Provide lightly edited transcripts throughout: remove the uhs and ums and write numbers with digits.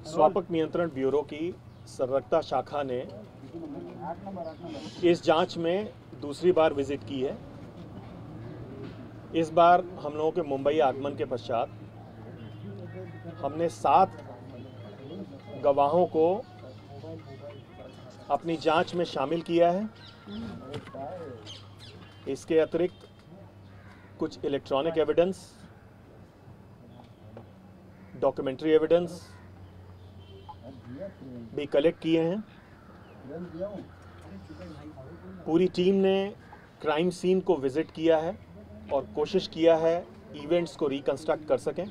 स्वापक नियंत्रण ब्यूरो की सर्वकता शाखा ने इस जांच में दूसरी बार विजिट की है। इस बार हम लोगों के मुंबई आगमन के पश्चात हमने 7 गवाहों को अपनी जांच में शामिल किया है। इसके अतिरिक्त कुछ इलेक्ट्रॉनिक एविडेंस, डॉक्यूमेंट्री एविडेंस भी कलेक्ट किए हैं। पूरी टीम ने क्राइम सीन को विजिट किया है और कोशिश किया है इवेंट्स को रिकंस्ट्रक्ट कर सकें।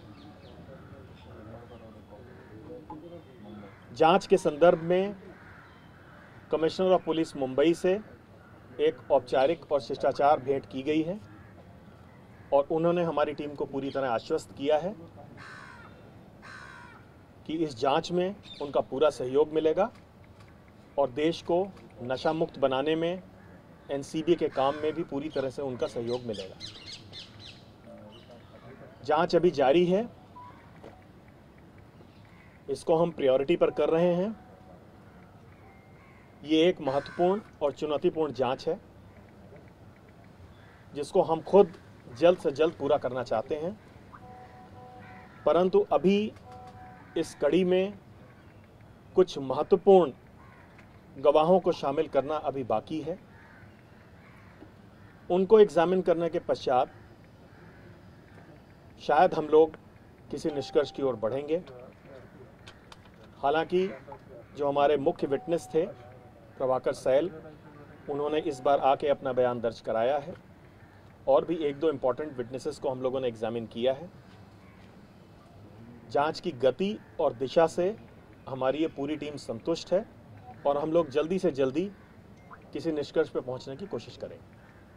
जांच के संदर्भ में कमिश्नर ऑफ पुलिस मुंबई से एक औपचारिक और शिष्टाचार भेंट की गई है और उन्होंने हमारी टीम को पूरी तरह आश्वस्त किया है कि इस जांच में उनका पूरा सहयोग मिलेगा और देश को नशा मुक्त बनाने में एनसीबी के काम में भी पूरी तरह से उनका सहयोग मिलेगा। जांच अभी जारी है, इसको हम प्रायोरिटी पर कर रहे हैं। ये एक महत्वपूर्ण और चुनौतीपूर्ण जांच है जिसको हम खुद जल्द से जल्द पूरा करना चाहते हैं, परंतु अभी इस कड़ी में कुछ महत्वपूर्ण गवाहों को शामिल करना अभी बाकी है। उनको एग्जामिन करने के पश्चात शायद हम लोग किसी निष्कर्ष की ओर बढ़ेंगे। हालांकि जो हमारे मुख्य विटनेस थे प्रभाकर सैल, उन्होंने इस बार आके अपना बयान दर्ज कराया है और भी 1-2 इम्पॉर्टेंट विटनेसेस को हम लोगों ने एग्जामिन किया है। जांच की गति और दिशा से हमारी ये पूरी टीम संतुष्ट है और हम लोग जल्दी से जल्दी किसी निष्कर्ष पर पहुंचने की कोशिश करेंगे।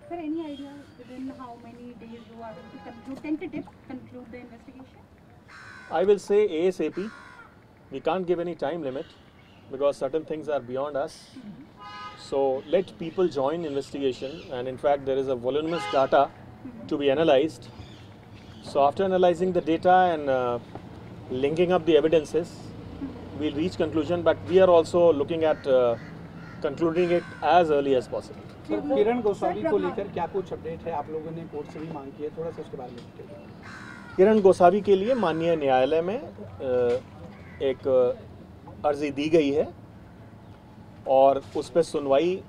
Sir, any idea within how many days you are going to conclude the investigation? I will say ASAP. We can't give any time limit because certain things are beyond us. So let people join investigation, and in fact there is a voluminous data to be analyzed. So after analyzing the data and linking up the evidences, we'll reach conclusion, but we are also looking at concluding it as early as possible. Sir, Kiran Goswami को लेकर क्या कुछ update है? आप लोगों ने court से भी मांग की है, थोड़ा सा उसके बारे में बताइए। किरण गोस्वामी के लिए माननीय न्यायालय में एक अर्जी दी गई है और उस पर सुनवाई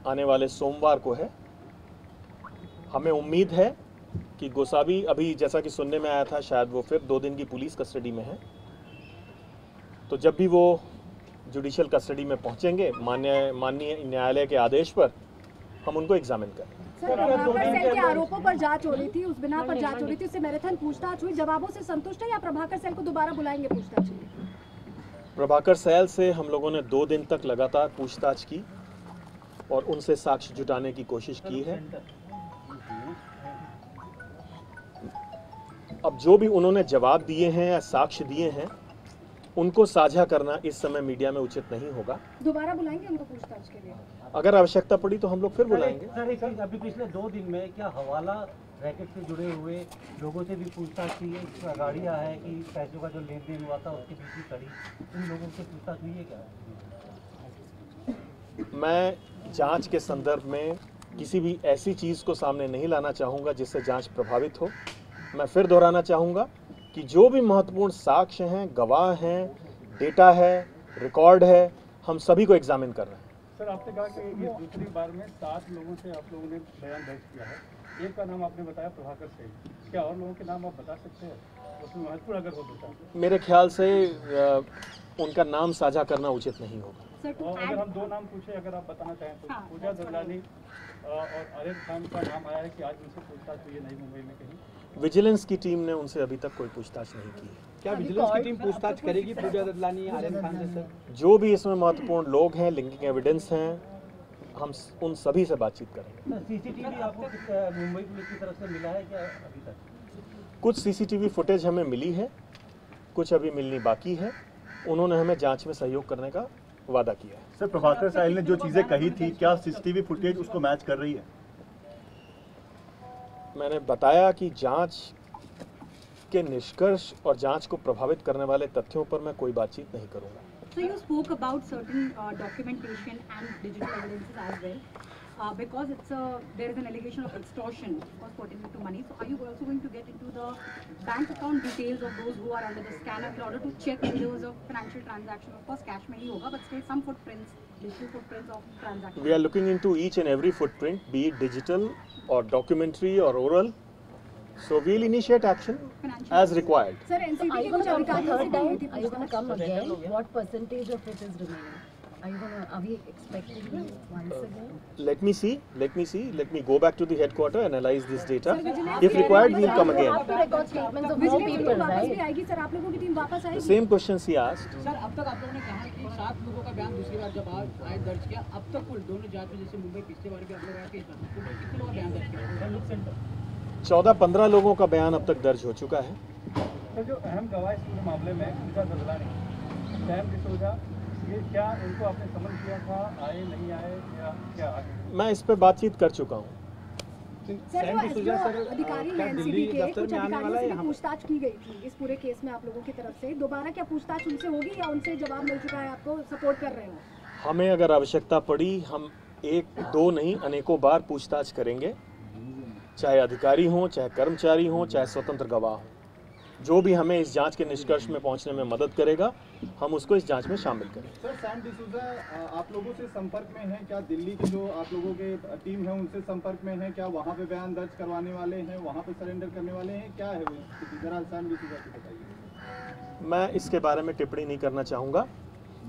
आने वाले सोमवार को है। हमें उम्मीद है कि गोस्वामी अभी जैसा कि सुनने में आया था शायद वो फिर 2 दिन की पुलिस कस्टडी में है, तो जब भी वो जुडिशियल कस्टडी में पहुंचेंगे माननीय न्यायालय के आदेश पर हम उनको एग्जामिन करें। सर, प्रभाकर सैल के आरोपों पर जांच हो रही थी, उस बिना पर जांच हो रही थी, उससे मैराथन पूछताछ हुई, जवाबों से संतुष्ट है या प्रभाकर सैल को दोबारा बुलाएंगे पूछताछ के लिए? प्रभाकर सैल से हम लोगों ने 2 दिन तक लगातार पूछताछ की और उनसे साक्ष्य जुटाने की कोशिश की है। अब जो भी उन्होंने जवाब दिए हैं या साक्ष्य दिए हैं उनको साझा करना इस समय मीडिया में उचित नहीं होगा। दोबारा बुलाएंगे उनको पूछताछ के लिए? अगर आवश्यकता पड़ी तो हम लोग फिर बुलाएंगे। सर, एक अभी पिछले 2 दिन में क्या हवाला रैकेट से जुड़े हुए लोगों से भी पूछताछ की है? गाड़ियाँ है कि पैसों का जो लेन देन हुआ था उसके बीच में कड़ी, उन लोगों से पूछताछ हुई है क्या? मैं जांच के संदर्भ में किसी भी ऐसी चीज़ को सामने नहीं लाना चाहूँगा जिससे जांच प्रभावित हो। मैं फिर दोहराना चाहूँगा कि जो भी महत्वपूर्ण साक्ष्य हैं, गवाह हैं, डेटा है, रिकॉर्ड है, हम सभी को एग्जामिन कर रहे हैं। सर, आपने कहा कि इस दूसरी बार में 7 लोगों से आप लोगों ने बयान दर्ज किया है। एक का नाम आपने बताया प्रभाकर सैल, क्या और लोगों के नाम आप बता सकते हैं? उसमें महत्वपूर्ण अगर हो तो मेरे ख्याल से उनका नाम साझा करना उचित नहीं होगा। और अगर हम 2 नाम पूछे, अगर आप बताना चाहें तो पूजा ददलानी और आरिफ खान का नाम आया है कि आज उनसे पूछताछ हुई है नई मुंबई में कहीं। विजिलेंस की टीम ने उनसे अभी तक कोई पूछताछ नहीं की है। क्या विजिलेंस की टीम पूछताछ करेगी पूजा ददलानी या आरिफ खान से? सर, जो भी इसमें महत्वपूर्ण लोग हैं, लिंकिंग एविडेंस हैं, हम उन सभी से बातचीत करेंगे। सीसीटीवी आपको मुंबई पुलिस की तरफ से मिला है क्या अभी तक? कुछ सीसीटीवी फुटेज हमें मिली है, कुछ अभी मिलनी बाकी है। उन्होंने हमें जांच में सहयोग करने का वादा किया है। सर, प्रभाकर सैल ने जो चीजें कही थी, क्या सीसीटीवी फुटेज उसको मैच कर रही है? मैंने बताया कि जांच के निष्कर्ष और जांच को प्रभावित करने वाले तथ्यों पर मैं कोई बातचीत नहीं करूंगा। So you spoke about certain documentation and digital evidences as well, because there is an allegation of extortion, of course, pertaining to money. So are you also going to get into the bank account details of those who are under the scanner in order to check whether there was a financial transaction? Of course, cash में ही होगा, but still some footprints, digital footprints of transactions. We are looking into each and every footprint, be it digital or documentary or oral. So we'll initiate action as required. Sir NCB के कुछ अधिकारियों से भी हुई थी Are you going to come पूछताछ। again? What percentage of it is remaining? Are we expecting you once again? Let me see. Let me go back to the headquarter, analyze this data. If required, we'll come You again. have to record statements of more vigilance people, team वापस भी right? आएगी sir, आप लोगों की team वापस The आएगी। same questions he asked. Sir अब तक आप लोगों ने कहा कि 7 लोगों का बयान दूसरी बार जब आए दर्ज किया, अब तक कुल दोनों जांच में जैसे मुंबई पिछले बार भी आप लोग आए थे, कुल कितने लोगों का बयान दर्ज किया? 14-15 लोगों का बयान अब तक दर्ज हो चुका है। सर जो अहम गवाह इस पूरे मामले में उनका बदला नहीं, सैम डिसूजा, ये क्या इनको आपने समन किया था, आए नहीं आए या क्या? मैं इस पे बातचीत कर चुका हूँ। सर जो अधिकारी हैं एनसीबी के, कुछ अधिकारियों से भी पूछताछ की गई थी इस पूरे केस में आप लोगों की तरफ से। दोबारा क्या पूछताछ उनसे होगी या उनसे जवाब मिल चुका है, आपको सपोर्ट कर रहे हो? हमें अगर आवश्यकता पड़ी हम 1-2 नहीं अनेकों बार पूछताछ करेंगे, चाहे अधिकारी हों, चाहे कर्मचारी हों, चाहे स्वतंत्र गवाह हों। जो भी हमें इस जांच के निष्कर्ष में पहुंचने में मदद करेगा, हम उसको इस जांच में शामिल करेंगे। सर सैम डिसूजा आप लोगों से संपर्क में है क्या? दिल्ली के जो आप लोगों के टीम है उनसे संपर्क में है क्या? वहाँ पे बयान दर्ज करवाने वाले हैं, वहाँ पे सरेंडर करने वाले हैं, क्या है वो स्थिति? जरा सैम डिसूजा को बताइए। मैं इसके बारे में टिप्पणी नहीं करना चाहूँगा,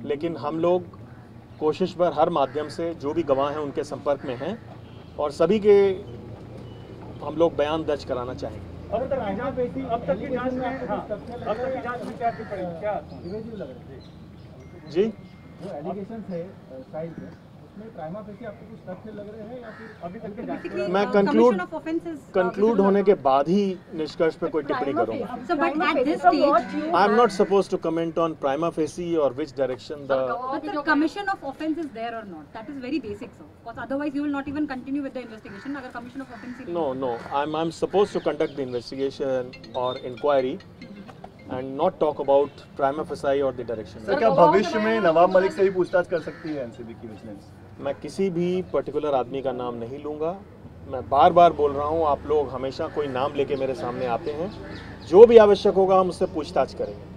लेकिन हम लोग कोशिश पर हर माध्यम से जो भी गवाह हैं उनके संपर्क में हैं और सभी के हम लोग बयान दर्ज कराना चाहेंगे। अब तक की जांच में अब तक की जांच में क्या टिप्पणी क्या जी जो एलिगेशंस है साइड पे, उसमें प्राइमा फेसी आपको कुछ तथ्य लग रहे हैं या फिर अभी तक की जांच? Basically, मैं commission of offences, कंक्लूड होने के बाद ही निष्कर्ष पे कोई टिप्पणी करूंगा। So, but at this stage, I am not suppose to comment on prima facie or which direction the but the commission of offence is there or not? That is very basic, sir. Because otherwise, you will not even continue with the investigation. अगर commission of offence No, I'm supposed to conduct the investigation or inquiry and not talk about prima facie or the direction. Sir क्या भविष्य में नवाब मलिक से भी पूछताछ कर सकती है एनसीबी की विजिलेंस? मैं किसी भी पर्टिकुलर आदमी का नाम नहीं लूँगा। मैं बार बार बोल रहा हूँ, आप लोग हमेशा कोई नाम लेके मेरे सामने आते हैं। जो भी आवश्यक होगा हम उससे पूछताछ करेंगे।